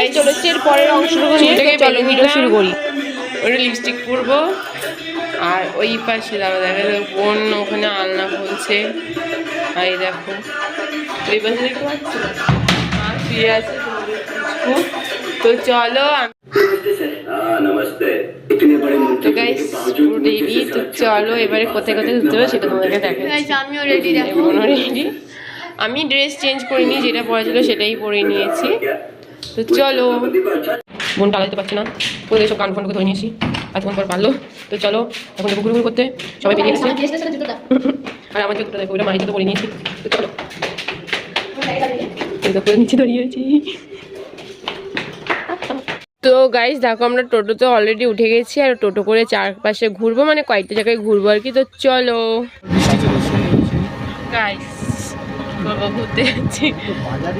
Guys চলেছে এর পরের অংশটুকু নিয়ে চলো ভিডিও শুরু করি। ওটা লিপস্টিক পরবো আর ওই পাশে দেখা যাবে বোন ওখানে আলনা খুলছে। আর এই দেখো ওই পাশে দেখতে পাচ্ছি আর শুয়ে আছে। তো চলো তো গাইস পুরো রেডি। তো চলো এবারে কোথায় কোথায় ঘুরতে হবে সেটা তোমাদেরকে দেখাচ্ছি। আমিও রেডি। বোনও রেডি। আমি ড্রেস চেঞ্জ করিনি, যেটা পরা ছিল সেটাই পরে নিয়েছি। তো চলো। বোন টালাতে পারছে না, ওদের সব কান ফোনকে ধরে নিয়েছি, এতক্ষণ পর পারলো। তো চলো এখন দেখো ঘুরঘুর করতে সবাই বেরিয়ে গেছে। আর আমার জুতোটা দেখো, ওটা মায়ের জুতো পরে নিয়েছি। তো চলো দেখো নিচে দাঁড়িয়েছি। তো গাইস দেখো আমরা টোটোতে অলরেডি উঠে গেছি আর টোটো করে চারপাশে ঘুরবো, মানে কয়েকটা জায়গায় ঘুরবো আর কি। তো চলো গাইস বাবা ঘুরতে যাচ্ছি,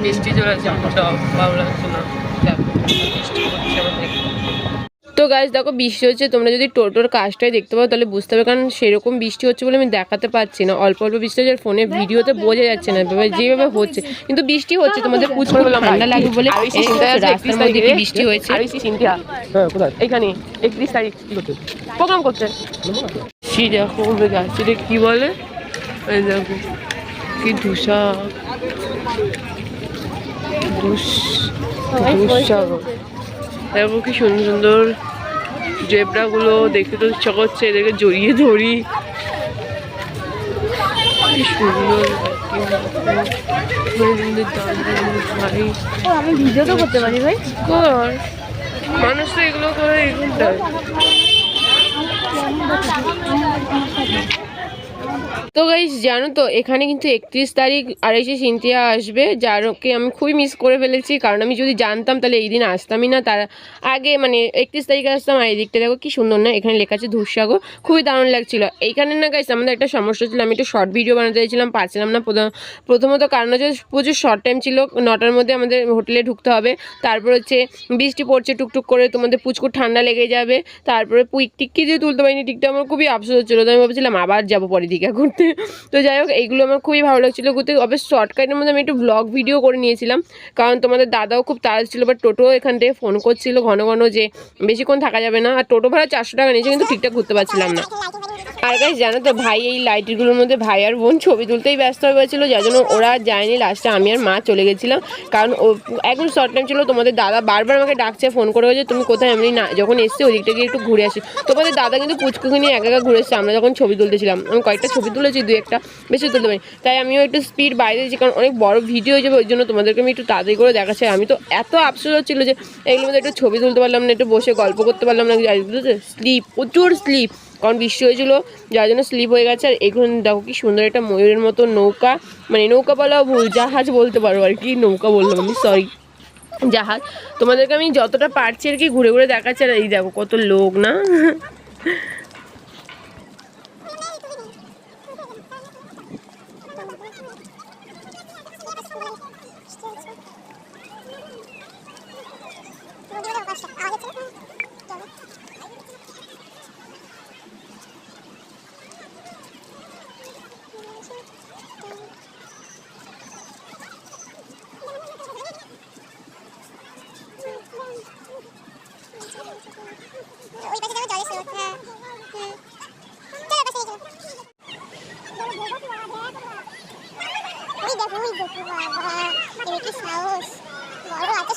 বৃষ্টি চলে আসছে, ভালো লাগছে না। তো গাইস দেখো বৃষ্টি হচ্ছে, তোমরা যদি টোটোর কাজটাই দেখতে পাও তাহলে বুঝতে হবে, কারণ সেরকম বৃষ্টি হচ্ছে বলে আমি দেখাতে পারছি না, অল্প অল্প বৃষ্টি হচ্ছে, ফোনে ভিডিওতে বোঝা যাচ্ছে না যেভাবে হচ্ছে, কিন্তু বৃষ্টি হচ্ছে। তোমাদের ঠান্ডা লাগবে বলে রাস্তার মধ্যে কি বৃষ্টি হয়েছে। এখানে 31 তারিখ প্রোগ্রাম করছে দেখো যাচ্ছে, কি বলে ওই দেখো কি ধুসা দেখো কি সুন্দর সুন্দর জেব্রা গুলো, দেখতে তো ইচ্ছা করছে এদেরকে জড়িয়ে ধরি। কি সুন্দর আমি ভিডিও তো করতে পারি ভাই, কর মানুষ তো এগুলো করে এখানটায়। তো গাইস জানো তো এখানে কিন্তু 31 তারিখ আড়াইশে সিনথিয়া আসবে, যারকে আমি খুবই মিস করে ফেলেছি, কারণ আমি যদি জানতাম তাহলে এই দিন আসতামই না, তার আগে মানে 31 তারিখে আসতাম। আর এই দিকটা দেখো কি সুন্দর না, এখানে লেখা আছে ধূসসাগর, খুবই দারুণ লাগছিল। এইখানে না গাইস আমাদের একটা সমস্যা ছিল, আমি একটু শর্ট ভিডিও বানাতে চাইছিলাম, পারছিলাম না। প্রথমত কারণ হচ্ছে প্রচুর শর্ট টাইম ছিল, 9টার মধ্যে আমাদের হোটেলে ঢুকতে হবে, তারপর হচ্ছে বৃষ্টি পড়ছে টুকটুক করে, তোমাদের পুচকুর ঠান্ডা লেগে যাবে, তারপরে টিক্কি দিয়ে তুলতে পারিনি, টিকটা আমার খুবই আফসোস হচ্ছিলো। তো আমি ভাবছিলাম আবার যাবো পরে দিকে ঘুরতে। তো যাই হোক এইগুলো আমার খুবই ভালো লাগছিলো ঘুরতে। অবশ্য শর্টকাটের মধ্যে আমি একটু ব্লগ ভিডিও করে নিয়েছিলাম, কারণ তোমাদের দাদাও খুব তাড়া ছিল, বাট টোটো এখান থেকে ফোন করছিল ঘন ঘন যে বেশিক্ষণ থাকা যাবে না, আর টোটো ভাড়া 400 টাকা নিয়েছে, কিন্তু ঠিকঠাক ঘুরতে পারছিলাম না। আর গাইস জানো তো ভাই এই লাইটগুলোর মধ্যে ভাই আর বোন ছবি তুলতেই ব্যস্ত হয়ে গেছিলো, যার জন্য ওরা যায়নি। লাস্টে আমি আর মা চলে গেছিলাম, কারণ একদম শর্ট টাইম ছিল। তোমাদের দাদা বারবার আমাকে ডাকছে, ফোন করে যে তুমি কোথায়, এমনি না যখন এসছে ওদিকটা গিয়ে একটু ঘুরে আসি। তোমাদের দাদা কিন্তু পুচকুকে নিয়ে একা একা ঘুরে এসছে, আমরা যখন ছবি তুলতেছিলাম। আমি কয়েকটা ছবি তুলেছি, 2-1টা, বেশি তুলতে পারি। তাই আমিও একটু স্পিড বাইরে দিয়েছি, কারণ অনেক বড় ভিডিও হয়ে যাবে, ওই জন্য তোমাদেরকে আমি একটু তাড়াতাড়ি করে দেখাচ্ছি। আমি তো এত আফসোস হচ্ছিল যে এগুলোর মধ্যে একটু ছবি তুলতে পারলাম না, একটু বসে গল্প করতে পারলাম না, স্লিপ প্রচুর স্লিপ, কারণ বৃষ্টি হয়েছিল যার জন্য স্লিপ হয়ে গেছে। আর এখন দেখো কি সুন্দর একটা ময়ূরের মতো নৌকা, মানে নৌকা বলাও ভুল, জাহাজ বলতে পারো আর কি, নৌকা বললাম আমি, সরি জাহাজ। তোমাদেরকে আমি যতটা পারছি আর কি ঘুরে ঘুরে দেখাচ্ছি। আর এই দেখো কত লোক না।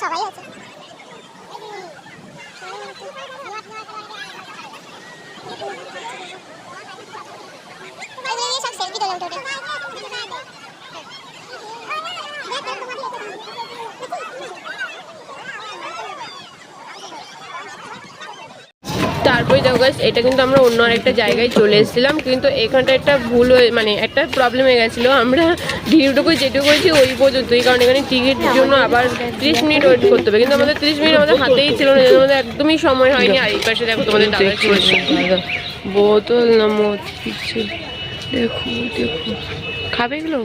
সবাই আছে সব সেলফি তোলা উঠে তারপরে দেখো গাইস এটা কিন্তু আমরা অন্য আরেকটা জায়গায় চলে এসেছিলাম, কিন্তু এখানটা একটা ভুল হয়ে মানে একটা প্রবলেম হয়ে গেছিলো। আমরা ভিডিওটুকু যেটুকু করেছি ওই পর্যন্তই, কারণ এখানে টিকিটের জন্য আবার 30 মিনিট ওয়েট করতে হবে, কিন্তু আমাদের 30 মিনিট আমাদের হাতেই ছিল না, আমাদের একদমই সময় হয়নি। আর এই পাশে দেখো তোমাদের দাদা কি হচ্ছে, বোতল না মদ কিছু, দেখো দেখো খাবে এগুলো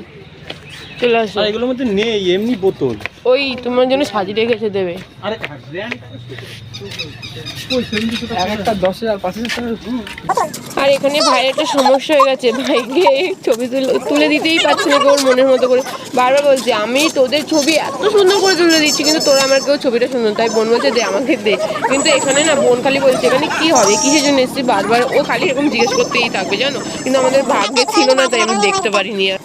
চলে আসো। আর এগুলোর মধ্যে নেই এমনি বোতল। ওই তোমার জন্য সাজিয়ে রেখেছে দেবে। আরে একটা 10,000 5,000 টাকা। আর এখানে ভাইয়ের একটা সমস্যা হয়ে গেছে, ভাইকে ছবি তুলে দিতেই পারছে না কেউ মনের মতো করে। বারবার বলছে আমি তোদের ছবি এত সুন্দর করে তুলে দিচ্ছি কিন্তু তোরা আমার কেউ ছবিটা সুন্দর, তাই বোন বলছে দে আমাকে দে। কিন্তু এখানে না বোন খালি বলছে এখানে কি হবে কিসের জন্য এসেছি, বারবার ও খালি এরকম জিজ্ঞেস করতেই থাকবে জানো। কিন্তু আমাদের ভাগ্যে ছিল না তাই আমি দেখতে পারিনি আর।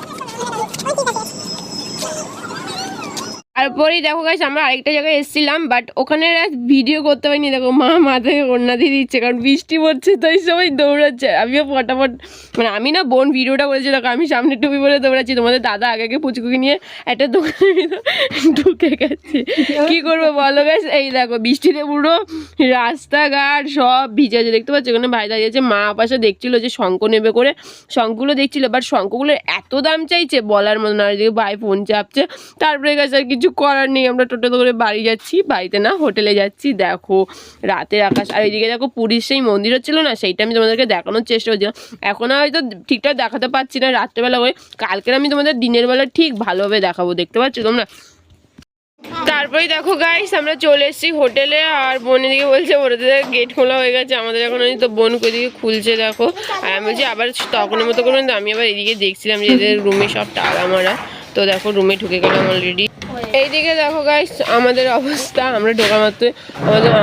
তারপরেই দেখো গাইস আমরা আরেকটা জায়গায় এসেছিলাম, বাট ওখানে ভিডিও করতে পারিনি। দেখো মা মাথায় ওড়না দিয়ে দিচ্ছে কারণ বৃষ্টি পড়ছে, তাই সবাই দৌড়াচ্ছে। আমিও ফটাফট মানে আমি না বোন ভিডিওটা করেছি, দেখো আমি সামনে টুপি পরে দৌড়াচ্ছি। তোমাদের দাদা আগে আগে পুচকুকে নিয়ে একটা দোকানের ভিতর ঢুকে গেছে। কি করবো বলো গাইস, এই দেখো বৃষ্টিতে পুরো রাস্তাঘাট সব ভিজে আছে, দেখতে পাচ্ছ। ওখানে ভাই দাঁড়িয়েছে, মা পাশে দেখছিল যে শঙ্খ নেবে করে শঙ্খগুলো দেখছিল, বাট শঙ্খগুলোর এত দাম চাইছে বলার মতো না। আর এদিকে ভাই ফোন চাপছে। তারপরে গেছে আর কিছু করার নেই, আমরা টোটো করে বাড়ি যাচ্ছি, বাড়িতে না হোটেলে যাচ্ছি। দেখো রাতের আকাশ, আর এইদিকে দেখো পুরীর সেই মন্দির হচ্ছিল না, সেইটা আমি তোমাদেরকে দেখানোর চেষ্টা করছিলাম। এখন হয়তো ঠিকঠাক দেখাতে পারছি না রাত্রেবেলা করে, কালকের আমি তোমাদের দিনের বেলা ঠিক ভালোভাবে দেখাবো, দেখতে পাচ্ছ তোমরা। তারপরে দেখো গাইস আমরা চলে এসেছি হোটেলে, আর বোন এদিকে বলছে ওদের গেট খোলা হয়ে গেছে, আমাদের এখন তো বোন ওইদিকে খুলছে দেখো। আর আমি বলছি আবার তখনের মতো করবেন, তো আমি আবার এদিকে দেখছিলাম যে এদের রুমে সব তালা মারা। তো দেখো রুমে ঢুকে গেলাম অলরেডি। এইদিকে দেখো গাইস আমাদের অবস্থা, আমরা ঢোকা মাত্র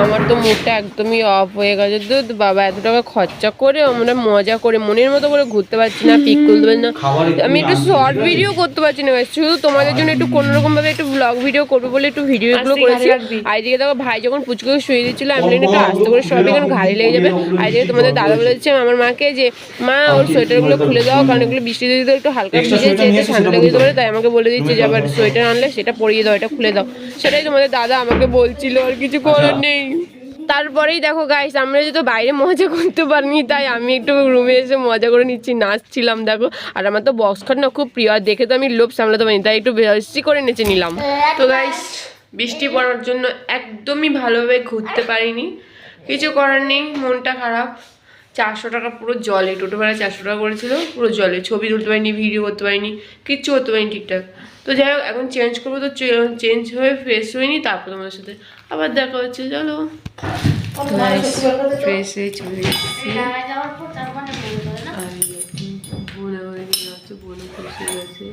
আমার তো মুডটা একদমই অফ হয়ে গেছে। তো বাবা এত টাকা খরচা করে আমরা মজা করে মনের মতো করে ঘুরতে পারছি না, পিক তুলতে পারছি না, আমি একটু শর্ট ভিডিও করতে পারছি না গাইস। শুধু তোমাদের জন্য একটু কোনোরকম ভাবে একটু ব্লগ ভিডিও করবো বলে একটু ভিডিওগুলো করেছি। আর এদিকে দেখো ভাই যখন পুচকুকে শুয়ে দিচ্ছিল আমি একটু আস্তে করে সবাই কারণ ঘাড়ি লেগে যাবে। আর এদিকে তোমাদের দাদা বলেছে আমার মাকে যে মা ওর সোয়েটারগুলো খুলে দাও, কারণ এগুলো বৃষ্টিতে দিতে একটু হালকা ভিজে যেতে ঠান্ডা লেগে যেতে পারে, তাই আমাকে বলে দিচ্ছে যে আবার সোয়েটার আনলে সেটা পরিয়ে দাও, এটা খুলে দাও। সেটাই তোমাদের দাদা আমাকে বলছিল, আর কিছু করার নেই। তারপরেই দেখো গাইস আমরা যেহেতু বাইরে মজা করতে পারিনি, তাই আমি একটু রুমে এসে মজা করে নিচ্ছি, নাচছিলাম দেখো। আর আমার তো বক্স খাট না খুব প্রিয়, আর দেখে তো আমি লোভ সামলাতে পারিনি, তাই একটু বেশি করে নেচে নিলাম। তো গাইস বৃষ্টি পড়ার জন্য একদমই ভালোভাবে ঘুরতে পারিনি, কিছু করার নেই, মনটা খারাপ। 400 টাকা পুরো জলে, টোটো ভাড়া 400 টাকা করেছিল, পুরো জলে, ছবি তুলতে পারিনি, ভিডিও করতে পারিনি, কিচ্ছু করতে পারিনি ঠিকঠাক। তো যাই হোক এখন চেঞ্জ করবো, তো চেঞ্জ হয়ে ফ্রেশ হয়নি, তারপর তোমাদের সাথে আবার দেখা হচ্ছে। চলো ফ্রেশ হয়ে চলে এসেছি, বোনা হয়ে গেছে, বোনা ফ্রেশ হয়ে গেছে,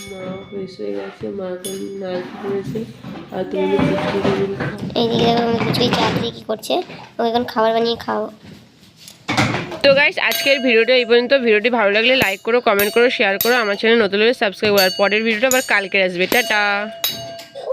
মা ফ্রেশ হয়ে গেছে, মা এখন নাইট করেছে। আর তুমি এইদিকে দেখো আমি কিছুই চাকরি কি করছে, ওকে এখন খাবার বানিয়ে খাও। তো গাইস আজকের ভিডিওটা এই পর্যন্ত। ভিডিওটি ভালো লাগলে লাইক করো, কমেন্ট করো, শেয়ার করো, আমার চ্যানেল নতুন হলে সাবস্ক্রাইব করো। আর পরের ভিডিওটা আবার কালকে আসবে। টাটা।